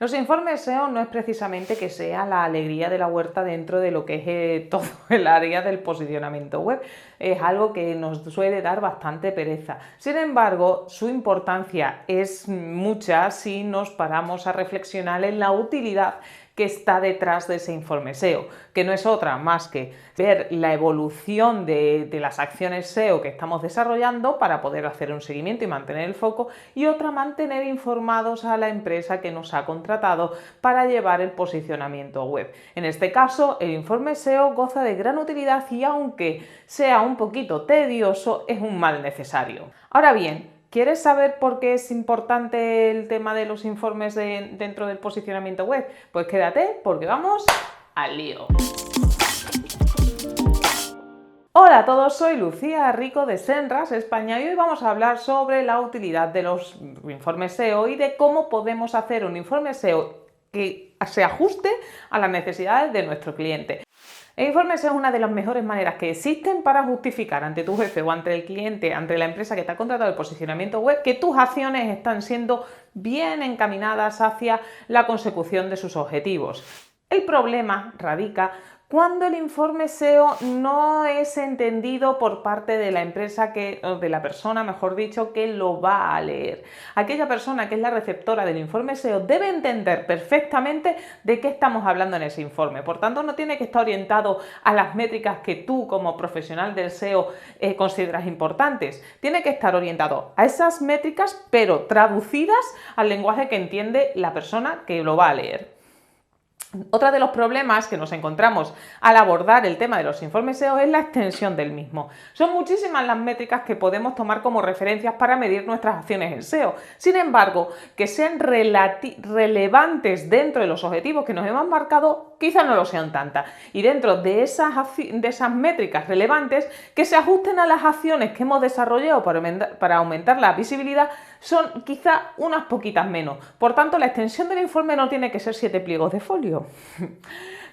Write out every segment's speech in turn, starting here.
Los informes SEO no es precisamente que sea la alegría de la huerta dentro de lo que es todo el área del posicionamiento web. Es algo que nos suele dar bastante pereza. Sin embargo, su importancia es mucha si nos paramos a reflexionar en la utilidad que está detrás de ese informe SEO, que no es otra más que ver la evolución de las acciones SEO que estamos desarrollando para poder hacer un seguimiento y mantener el foco, y otra, mantener informados a la empresa que nos ha contratado para llevar el posicionamiento web. En este caso, el informe SEO goza de gran utilidad y, aunque sea un poquito tedioso, es un mal necesario. Ahora bien, ¿quieres saber por qué es importante el tema de los informes dentro del posicionamiento web? Pues quédate, porque vamos al lío. Hola a todos, soy Lucía Rico de Senras España y hoy vamos a hablar sobre la utilidad de los informes SEO y de cómo podemos hacer un informe SEO que se ajuste a las necesidades de nuestro cliente. El informe SEO es una de las mejores maneras que existen para justificar ante tu jefe o ante el cliente, ante la empresa que te ha contratado el posicionamiento web, que tus acciones están siendo bien encaminadas hacia la consecución de sus objetivos. El problema radica cuando el informe SEO no es entendido por parte de la empresa o de la persona, mejor dicho, que lo va a leer. Aquella persona que es la receptora del informe SEO debe entender perfectamente de qué estamos hablando en ese informe. Por tanto, no tiene que estar orientado a las métricas que tú, como profesional del SEO, consideras importantes. Tiene que estar orientado a esas métricas, pero traducidas al lenguaje que entiende la persona que lo va a leer. Otro de los problemas que nos encontramos al abordar el tema de los informes SEO es la extensión del mismo. Son muchísimas las métricas que podemos tomar como referencias para medir nuestras acciones en SEO. Sin embargo, que sean relevantes dentro de los objetivos que nos hemos marcado, quizás no lo sean tantas. Y dentro de esas métricas relevantes, que se ajusten a las acciones que hemos desarrollado para aumentar la visibilidad, son quizá unas poquitas menos. Por tanto, la extensión del informe no tiene que ser 7 pliegos de folio.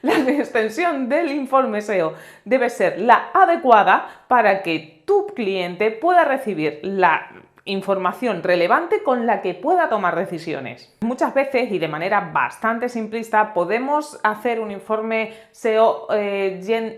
La extensión del informe SEO debe ser la adecuada para que tu cliente pueda recibir la información relevante con la que pueda tomar decisiones. Muchas veces, y de manera bastante simplista, podemos hacer un informe SEO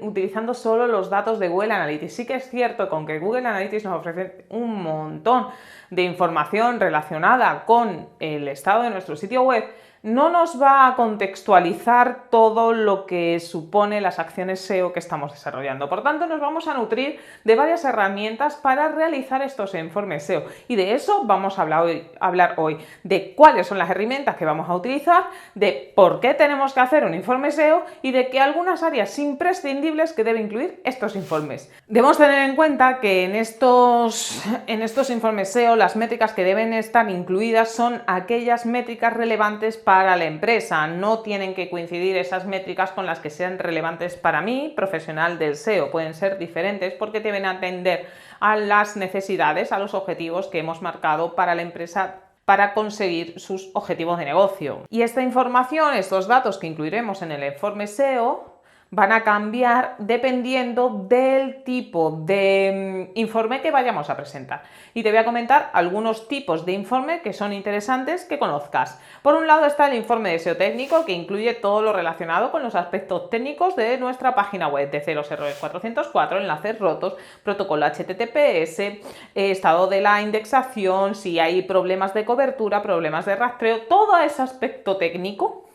utilizando solo los datos de Google Analytics. Sí que es cierto con que Google Analytics nos ofrece un montón de información relacionada con el estado de nuestro sitio web, no nos va a contextualizar todo lo que supone las acciones SEO que estamos desarrollando. Por tanto, nos vamos a nutrir de varias herramientas para realizar estos informes SEO. Y de eso vamos a hablar hoy, de cuáles son las herramientas que vamos a utilizar, de por qué tenemos que hacer un informe SEO y de que algunas áreas imprescindibles que debe incluir estos informes. Debemos tener en cuenta que en estos informes SEO las métricas que deben estar incluidas son aquellas métricas relevantes para la empresa. No tienen que coincidir esas métricas con las que sean relevantes para mí, profesional del SEO. Pueden ser diferentes porque deben atender a las necesidades, a los objetivos que hemos marcado para la empresa para conseguir sus objetivos de negocio. Y esta información, estos datos que incluiremos en el informe SEO, van a cambiar dependiendo del tipo de informe que vayamos a presentar. Y te voy a comentar algunos tipos de informe que son interesantes que conozcas. Por un lado está el informe de SEO técnico, que incluye todo lo relacionado con los aspectos técnicos de nuestra página web, de ceros, errores 404, enlaces rotos, protocolo HTTPS, estado de la indexación, si hay problemas de cobertura, problemas de rastreo, todo ese aspecto técnico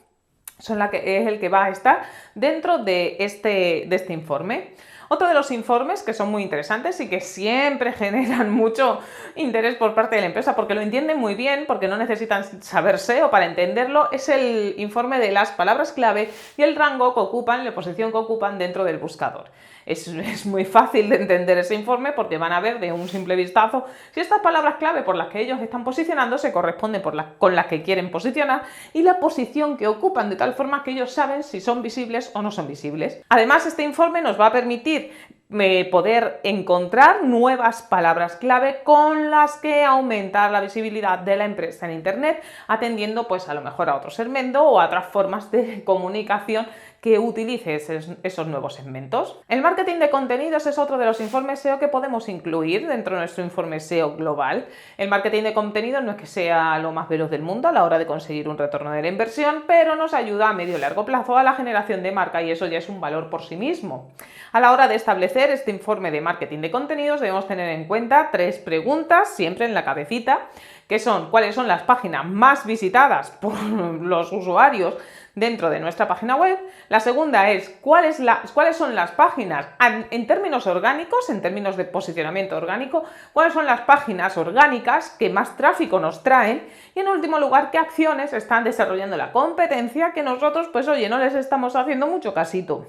es el que va a estar dentro de este informe. Otro de los informes que son muy interesantes y que siempre generan mucho interés por parte de la empresa porque lo entienden muy bien, porque no necesitan saber SEO para entenderlo, es el informe de las palabras clave y el rango que ocupan, la posición que ocupan dentro del buscador. Es muy fácil de entender ese informe porque van a ver de un simple vistazo si estas palabras clave por las que ellos están posicionando se corresponden con las que quieren posicionar y la posición que ocupan, de tal forma que ellos saben si son visibles o no son visibles. Además, este informe nos va a permitir poder encontrar nuevas palabras clave con las que aumentar la visibilidad de la empresa en Internet, atendiendo pues a lo mejor a otro segmento o a otras formas de comunicación que utilice esos nuevos segmentos. El marketing de contenidos es otro de los informes SEO que podemos incluir dentro de nuestro informe SEO global. El marketing de contenidos no es que sea lo más veloz del mundo a la hora de conseguir un retorno de la inversión, pero nos ayuda a medio y largo plazo a la generación de marca y eso ya es un valor por sí mismo. A la hora de establecer este informe de marketing de contenidos debemos tener en cuenta 3 preguntas siempre en la cabecita, que son cuáles son las páginas más visitadas por los usuarios dentro de nuestra página web. La segunda es cuáles son las páginas en términos orgánicos, en términos de posicionamiento orgánico, cuáles son las páginas orgánicas que más tráfico nos traen y en último lugar qué acciones están desarrollando la competencia que nosotros pues oye no les estamos haciendo mucho casito.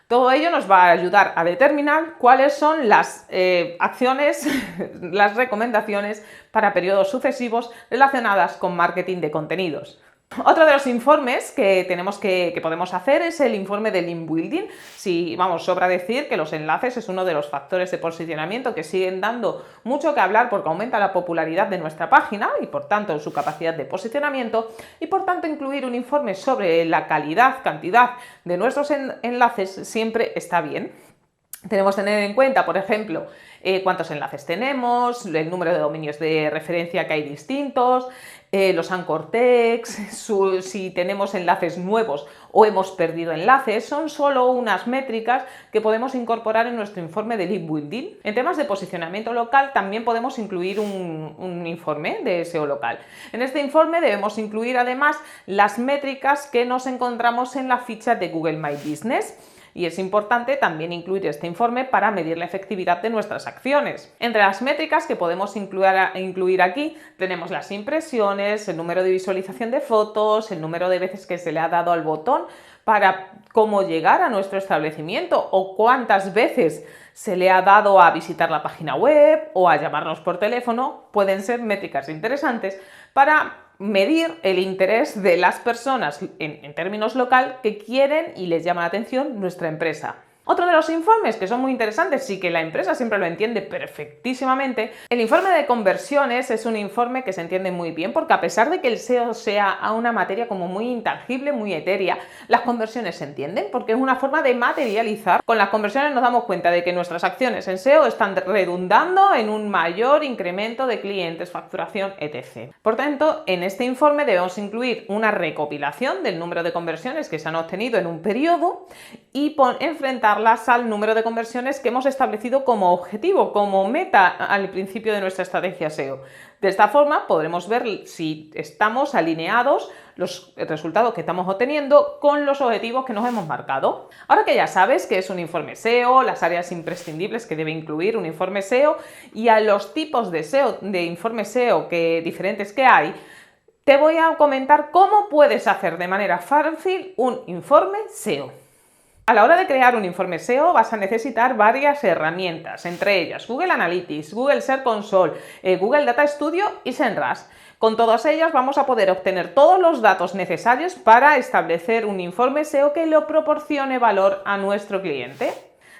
Todo ello nos va a ayudar a determinar cuáles son las acciones, las recomendaciones para periodos sucesivos relacionadas con marketing de contenidos. Otro de los informes que podemos hacer es el informe de link building. Sobra decir que los enlaces es uno de los factores de posicionamiento que siguen dando mucho que hablar porque aumenta la popularidad de nuestra página y por tanto su capacidad de posicionamiento y por tanto incluir un informe sobre la cantidad de nuestros enlaces siempre está bien. Tenemos que tener en cuenta, por ejemplo, cuántos enlaces tenemos, el número de dominios de referencia que hay distintos, los anchor text, si tenemos enlaces nuevos o hemos perdido enlaces, son solo unas métricas que podemos incorporar en nuestro informe de link building. En temas de posicionamiento local también podemos incluir un informe de SEO local. En este informe debemos incluir además las métricas que nos encontramos en la ficha de Google My Business. Y es importante también incluir este informe para medir la efectividad de nuestras acciones. Entre las métricas que podemos incluir aquí tenemos las impresiones, el número de visualización de fotos, el número de veces que se le ha dado al botón para cómo llegar a nuestro establecimiento o cuántas veces se le ha dado a visitar la página web o a llamarnos por teléfono. Pueden ser métricas interesantes para medir el interés de las personas en términos local que quieren y les llama la atención nuestra empresa. Otro de los informes que son muy interesantes y que la empresa siempre lo entiende perfectísimamente, el informe de conversiones es un informe que se entiende muy bien porque a pesar de que el SEO sea una materia como muy intangible, muy etérea, las conversiones se entienden porque es una forma de materializar. Con las conversiones nos damos cuenta de que nuestras acciones en SEO están redundando en un mayor incremento de clientes, facturación, etc. Por tanto, en este informe debemos incluir una recopilación del número de conversiones que se han obtenido en un periodo y enfrentarlas al número de conversiones que hemos establecido como objetivo, como meta al principio de nuestra estrategia SEO. De esta forma podremos ver si estamos alineados los resultados que estamos obteniendo con los objetivos que nos hemos marcado. Ahora que ya sabes qué es un informe SEO, las áreas imprescindibles que debe incluir un informe SEO y a los tipos de SEO, de informe SEO diferentes que hay, te voy a comentar cómo puedes hacer de manera fácil un informe SEO. A la hora de crear un informe SEO vas a necesitar varias herramientas, entre ellas Google Analytics, Google Search Console, Google Data Studio y SEMrush. Con todas ellas vamos a poder obtener todos los datos necesarios para establecer un informe SEO que le proporcione valor a nuestro cliente.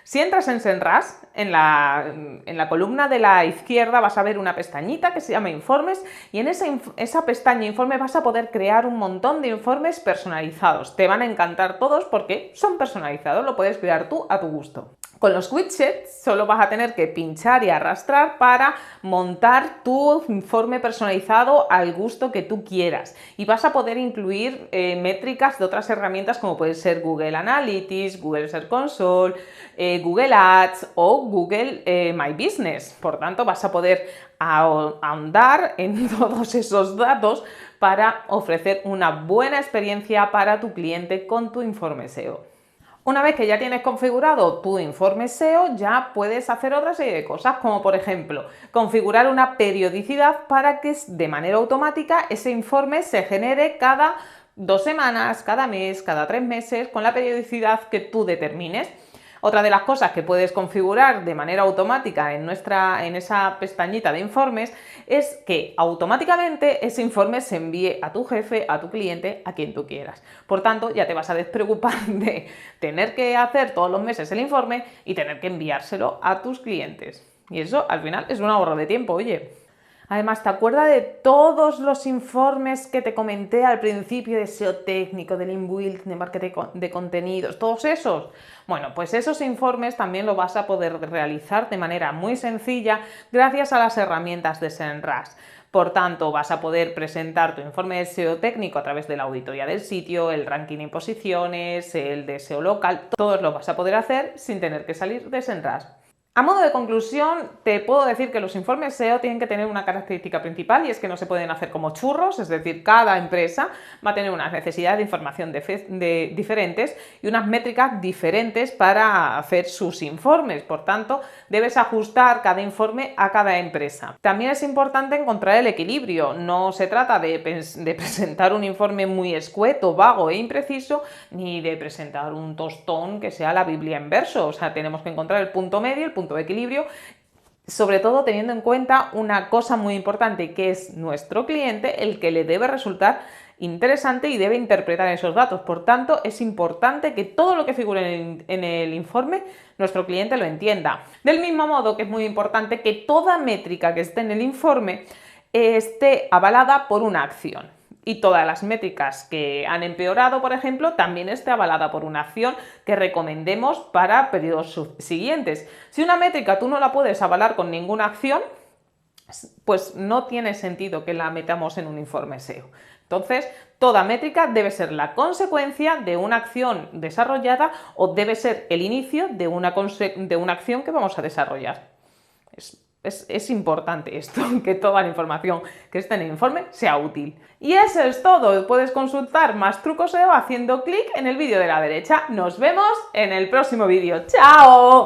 Si entras en SEMrush, en la columna de la izquierda vas a ver una pestañita que se llama Informes y en esa pestaña Informes vas a poder crear un montón de informes personalizados. Te van a encantar todos porque son personalizados, lo puedes crear tú a tu gusto. Con los widgets solo vas a tener que pinchar y arrastrar para montar tu informe personalizado al gusto que tú quieras y vas a poder incluir métricas de otras herramientas como puede ser Google Analytics, Google Search Console, Google Ads o Google My Business. Por tanto, vas a poder ahondar en todos esos datos para ofrecer una buena experiencia para tu cliente con tu informe SEO. Una vez que ya tienes configurado tu informe SEO, ya puedes hacer otra serie de cosas, como por ejemplo, configurar una periodicidad para que de manera automática ese informe se genere cada 2 semanas, cada mes, cada 3 meses, con la periodicidad que tú determines. Otra de las cosas que puedes configurar de manera automática en esa pestañita de informes es que automáticamente ese informe se envíe a tu jefe, a tu cliente, a quien tú quieras. Por tanto, ya te vas a despreocupar de tener que hacer todos los meses el informe y tener que enviárselo a tus clientes. Y eso al final es un ahorro de tiempo, oye. Además, ¿te acuerdas de todos los informes que te comenté al principio de SEO técnico, del inbuilt, de marketing de contenidos, todos esos? Bueno, pues esos informes también lo vas a poder realizar de manera muy sencilla gracias a las herramientas de Semrush. Por tanto, vas a poder presentar tu informe de SEO técnico a través de la auditoría del sitio, el ranking en posiciones, el de SEO local, todos lo vas a poder hacer sin tener que salir de Semrush. A modo de conclusión, te puedo decir que los informes SEO tienen que tener una característica principal y es que no se pueden hacer como churros, es decir, cada empresa va a tener unas necesidades de información diferentes y unas métricas diferentes para hacer sus informes. Por tanto, debes ajustar cada informe a cada empresa. También es importante encontrar el equilibrio. No se trata de presentar un informe muy escueto, vago e impreciso, ni de presentar un tostón que sea la Biblia en verso. O sea, tenemos que encontrar el punto medio, el punto de equilibrio, sobre todo teniendo en cuenta una cosa muy importante, que es nuestro cliente el que le debe resultar interesante y debe interpretar esos datos. Por tanto, es importante que todo lo que figure en el informe nuestro cliente lo entienda. Del mismo modo que es muy importante que toda métrica que esté en el informe esté avalada por una acción. Y todas las métricas que han empeorado, por ejemplo, también esté avalada por una acción que recomendemos para periodos siguientes. Si una métrica tú no la puedes avalar con ninguna acción, pues no tiene sentido que la metamos en un informe SEO. Entonces, toda métrica debe ser la consecuencia de una acción desarrollada o debe ser el inicio de una acción que vamos a desarrollar. Es importante esto, que toda la información que esté en el informe sea útil. Y eso es todo. Puedes consultar más trucos SEO haciendo clic en el vídeo de la derecha. Nos vemos en el próximo vídeo. ¡Chao!